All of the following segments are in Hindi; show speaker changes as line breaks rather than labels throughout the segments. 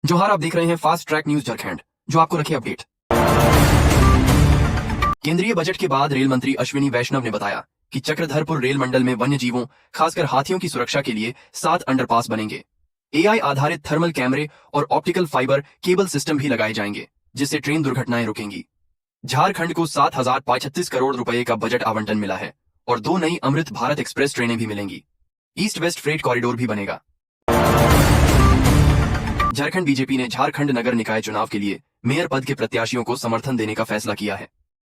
जोहार, आप देख रहे हैं फास्ट ट्रैक न्यूज झारखंड, जो आपको रखे अपडेट। केंद्रीय बजट के बाद रेल मंत्री अश्विनी वैष्णव ने बताया कि चक्रधरपुर रेल मंडल में वन्य जीवों, खासकर हाथियों की सुरक्षा के लिए 7 अंडरपास बनेंगे। एआई आधारित थर्मल कैमरे और ऑप्टिकल फाइबर केबल सिस्टम भी लगाए जाएंगे, जिससे ट्रेन दुर्घटनाएं रुकेंगी। झारखंड को 7,035 करोड़ रुपए का बजट आवंटन मिला है और 2 नई अमृत भारत एक्सप्रेस ट्रेनें भी मिलेंगी। ईस्ट वेस्ट फ्रेट कॉरिडोर भी बनेगा। झारखंड बीजेपी ने झारखंड नगर निकाय चुनाव के लिए मेयर पद के प्रत्याशियों को समर्थन देने का फैसला किया है।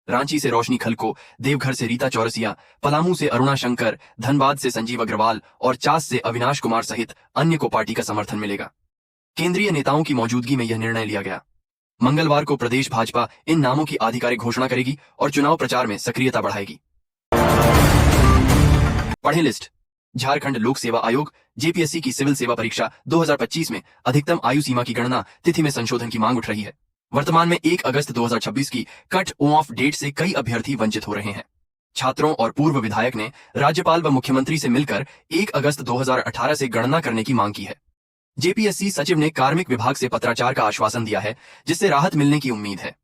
रांची से रोशनी खलको, देवघर से रीता चौरसिया, पलामू से अरुणा शंकर, धनबाद से संजीव अग्रवाल और चास से अविनाश कुमार सहित अन्य को पार्टी का समर्थन मिलेगा। केंद्रीय नेताओं की मौजूदगी में यह निर्णय लिया गया। मंगलवार को प्रदेश भाजपा इन नामों की आधिकारिक घोषणा करेगी और चुनाव प्रचार में सक्रियता बढ़ाएगी। पढ़े लिस्ट। झारखंड लोक सेवा आयोग जेपीएससी की सिविल सेवा परीक्षा 2025 में अधिकतम आयु सीमा की गणना तिथि में संशोधन की मांग उठ रही है। वर्तमान में 1 अगस्त 2026 की कट ऑफ डेट से कई अभ्यर्थी वंचित हो रहे हैं। छात्रों और पूर्व विधायक ने राज्यपाल व मुख्यमंत्री से मिलकर 1 अगस्त 2018 से गणना करने की मांग की है। जेपीएससी सचिव ने कार्मिक विभाग से पत्राचार का आश्वासन दिया है, जिससे राहत मिलने की उम्मीद है।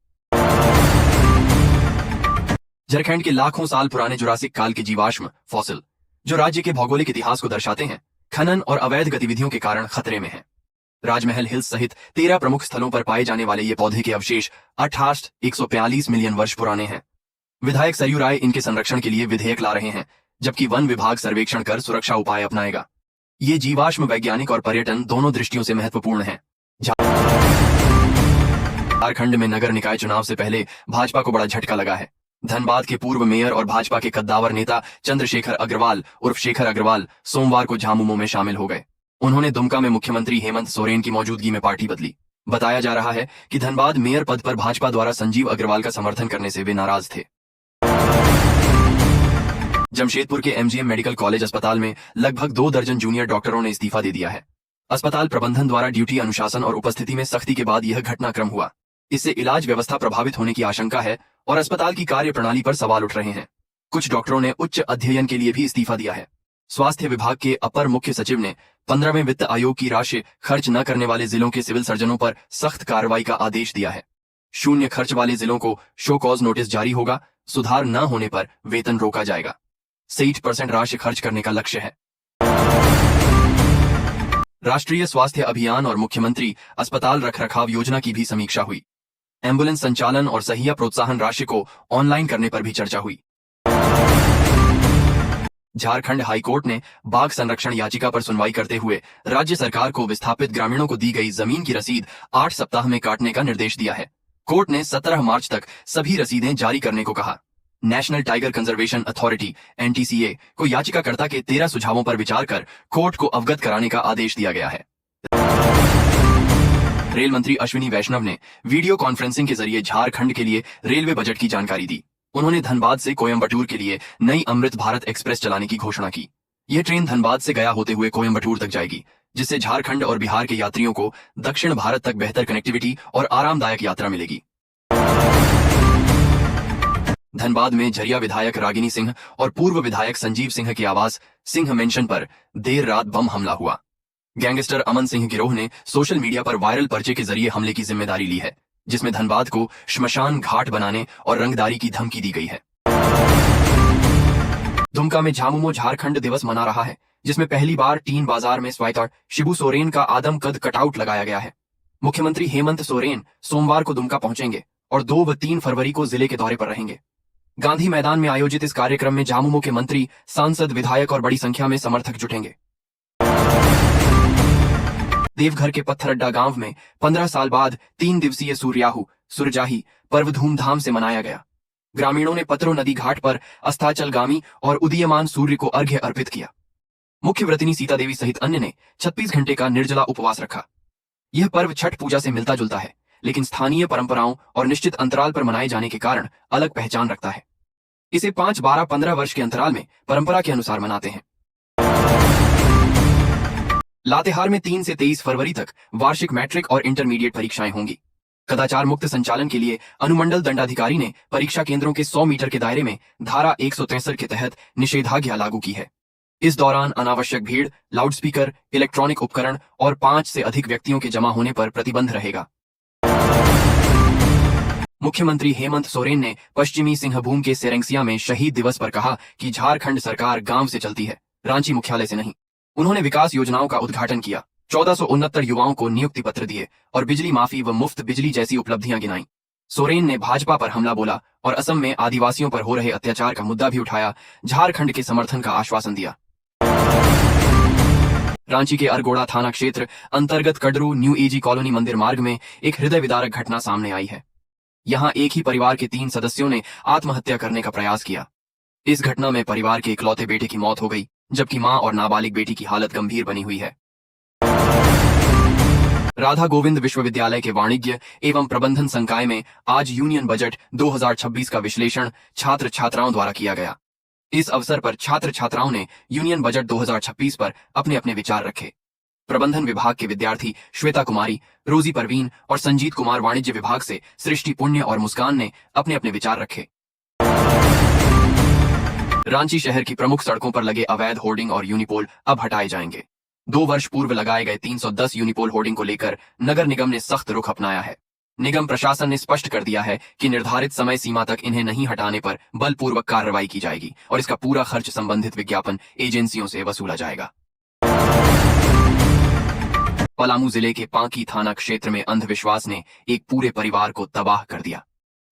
झारखंड के लाखों साल पुराने जुरासिक काल के जीवाश्म फॉसिल, जो राज्य के भौगोलिक इतिहास को दर्शाते हैं, खनन और अवैध गतिविधियों के कारण खतरे में हैं। राजमहल हिल्स सहित 13 प्रमुख स्थलों पर पाए जाने वाले ये पौधे के अवशेष 142 मिलियन वर्ष पुराने हैं। विधायक सरयू राय इनके संरक्षण के लिए विधेयक ला रहे हैं, जबकि वन विभाग सर्वेक्षण कर सुरक्षा उपाय अपनाएगा। ये जीवाश्म वैज्ञानिक और पर्यटन दोनों दृष्टियों से महत्वपूर्ण है। झारखंड में नगर निकाय चुनाव से पहले भाजपा को बड़ा झटका लगा है। धनबाद के पूर्व मेयर और भाजपा के कद्दावर नेता चंद्रशेखर अग्रवाल उर्फ शेखर अग्रवाल सोमवार को झामुमो में शामिल हो गए। उन्होंने दुमका में मुख्यमंत्री हेमंत सोरेन की मौजूदगी में पार्टी बदली। बताया जा रहा है कि धनबाद मेयर पद पर भाजपा द्वारा संजीव अग्रवाल का समर्थन करने से वे नाराज थे। जमशेदपुर के एमजीएम मेडिकल कॉलेज अस्पताल में लगभग 2 दर्जन जूनियर डॉक्टरों ने इस्तीफा दे दिया है। अस्पताल प्रबंधन द्वारा ड्यूटी अनुशासन और उपस्थिति में सख्ती के बाद यह घटनाक्रम हुआ। इससे इलाज व्यवस्था प्रभावित होने की आशंका है और अस्पताल की कार्य प्रणाली पर सवाल उठ रहे हैं। कुछ डॉक्टरों ने उच्च अध्ययन के लिए भी इस्तीफा दिया है। स्वास्थ्य विभाग के अपर मुख्य सचिव ने 15वें वित्त आयोग की राशि खर्च न करने वाले जिलों के सिविल सर्जनों पर सख्त कार्रवाई का आदेश दिया है। शून्य खर्च वाले जिलों को शो कॉज नोटिस जारी होगा। सुधार न होने पर वेतन रोका जाएगा। 60% राशि खर्च करने का लक्ष्य है। राष्ट्रीय स्वास्थ्य अभियान और मुख्यमंत्री अस्पताल रखरखाव योजना की भी समीक्षा हुई। एम्बुलेंस संचालन और सहिया प्रोत्साहन राशि को ऑनलाइन करने पर भी चर्चा हुई। झारखंड हाईकोर्ट ने बाघ संरक्षण याचिका पर सुनवाई करते हुए राज्य सरकार को विस्थापित ग्रामीणों को दी गई जमीन की रसीद 8 सप्ताह में काटने का निर्देश दिया है। कोर्ट ने 17 मार्च तक सभी रसीदें जारी करने को कहा। National tiger conservation authority NTCA को याचिकाकर्ता के 13 सुझावों पर विचार कर कोर्ट को अवगत कराने का आदेश दिया गया है। रेल मंत्री अश्विनी वैष्णव ने वीडियो कॉन्फ्रेंसिंग के जरिए झारखंड के लिए रेलवे बजट की जानकारी दी। उन्होंने धनबाद से कोयम्बटूर के लिए नई अमृत भारत एक्सप्रेस चलाने की घोषणा की। यह ट्रेन धनबाद से गया होते हुए कोयम्बटूर तक जाएगी, जिससे झारखंड और बिहार के यात्रियों को दक्षिण भारत तक बेहतर कनेक्टिविटी और आरामदायक यात्रा मिलेगी। धनबाद में झरिया विधायक रागिनी सिंह और पूर्व विधायक संजीव सिंह के आवास सिंह मेंशन पर देर रात बम हमला हुआ। गैंगस्टर अमन सिंह गिरोह ने सोशल मीडिया पर वायरल पर्चे के जरिए हमले की जिम्मेदारी ली है, जिसमें धनबाद को श्मशान घाट बनाने और रंगदारी की धमकी दी गई है। दुमका में झामुमो झारखंड दिवस मना रहा है, जिसमें पहली बार टीन बाजार में स्वाइटर शिबू सोरेन का आदम कद कटआउट लगाया गया है। मुख्यमंत्री हेमंत सोरेन सोमवार को दुमका पहुंचेंगे और 2 व 3 फरवरी को जिले के दौरे पर रहेंगे। गांधी मैदान में आयोजित इस कार्यक्रम में झामुमो के मंत्री, सांसद, विधायक और बड़ी संख्या में समर्थक जुटेंगे। देवघर के पत्थरअड्डा गांव में 15 साल बाद 3 दिवसीय सूर्याहु सुरजाही पर्व धूमधाम से मनाया गया। ग्रामीणों ने पतरो नदी घाट पर अस्ताचलगामी और उदीयमान सूर्य को अर्घ्य अर्पित किया। मुख्य व्रतिनी सीता देवी सहित अन्य ने 36 घंटे का निर्जला उपवास रखा। यह पर्व छठ पूजा से मिलता जुलता है, लेकिन स्थानीय परंपराओं और निश्चित अंतराल पर मनाए जाने के कारण अलग पहचान रखता है। इसे 5, 12, 15 वर्ष के अंतराल में परंपरा के अनुसार मनाते हैं। लातेहार में 3 से 23 फरवरी तक वार्षिक मैट्रिक और इंटरमीडिएट परीक्षाएं होंगी। कदाचार मुक्त संचालन के लिए अनुमंडल दंडाधिकारी ने परीक्षा केंद्रों के 100 मीटर के दायरे में धारा 163 के तहत निषेधाज्ञा लागू की है। इस दौरान अनावश्यक भीड़, लाउडस्पीकर, इलेक्ट्रॉनिक उपकरण और 5 से अधिक व्यक्तियों के जमा होने पर प्रतिबंध रहेगा। मुख्यमंत्री हेमंत सोरेन ने पश्चिमी सिंहभूम के सेरेंगसिया में शहीद दिवस पर कहा कि झारखंड सरकार गांव से चलती है, रांची मुख्यालय से नहीं। उन्होंने विकास योजनाओं का उद्घाटन किया, 1469 युवाओं को नियुक्ति पत्र दिए और बिजली माफी व मुफ्त बिजली जैसी उपलब्धियां गिनाई। सोरेन ने भाजपा पर हमला बोला और असम में आदिवासियों पर हो रहे अत्याचार का मुद्दा भी उठाया, झारखंड के समर्थन का आश्वासन दिया। रांची के अरगोड़ा थाना क्षेत्र अंतर्गत कडरू न्यू एजी कॉलोनी मंदिर मार्ग में एक हृदय विदारक घटना सामने आई है। यहां एक ही परिवार के 3 सदस्यों ने आत्महत्या करने का प्रयास किया। इस घटना में परिवार के इकलौते बेटे की मौत हो गई, जबकि मां और नाबालिग बेटी की हालत गंभीर बनी हुई है। राधा गोविंद विश्वविद्यालय के वाणिज्य एवं प्रबंधन संकाय में आज यूनियन बजट 2026 का विश्लेषण छात्र छात्राओं द्वारा किया गया। इस अवसर पर छात्र छात्राओं ने यूनियन बजट 2026 पर अपने अपने विचार रखे। प्रबंधन विभाग के विद्यार्थी श्वेता कुमारी, रोजी परवीन और संजीत कुमार, वाणिज्य विभाग से सृष्टि पुण्य और मुस्कान ने अपने अपने विचार रखे। रांची शहर की प्रमुख सड़कों पर लगे अवैध होर्डिंग और यूनिपोल अब हटाए जाएंगे। 2 वर्ष पूर्व लगाए गए 310 यूनिपोल होर्डिंग को लेकर नगर निगम ने सख्त रुख अपनाया है। निगम प्रशासन ने स्पष्ट कर दिया है कि निर्धारित समय सीमा तक इन्हें नहीं हटाने पर बलपूर्वक कार्रवाई की जाएगी और इसका पूरा खर्च संबंधित विज्ञापन एजेंसियों से वसूला जाएगा। पलामू जिले के पांकी थाना क्षेत्र में अंधविश्वास ने एक पूरे परिवार को तबाह कर दिया।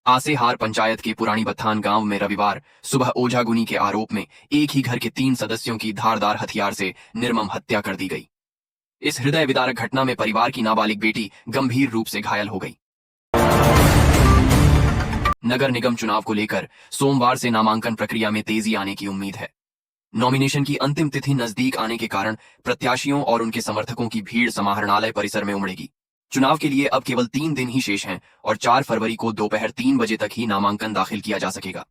आसेहार पंचायत के पुरानी बथान गांव में रविवार सुबह ओझागुनी के आरोप में एक ही घर के 3 सदस्यों की धारदार हथियार से निर्मम हत्या कर दी गई। इस हृदय विदारक घटना में परिवार की नाबालिग बेटी गंभीर रूप से घायल हो गई। नगर निगम चुनाव को लेकर सोमवार से नामांकन प्रक्रिया में तेजी आने की उम्मीद है। नॉमिनेशन की अंतिम तिथि नजदीक आने के कारण प्रत्याशियों और उनके समर्थकों की भीड़ समाहरणालय परिसर में उमड़ेगी। चुनाव के लिए अब केवल 3 दिन ही शेष हैं और 4 फरवरी को दोपहर 3 बजे तक ही नामांकन दाखिल किया जा सकेगा।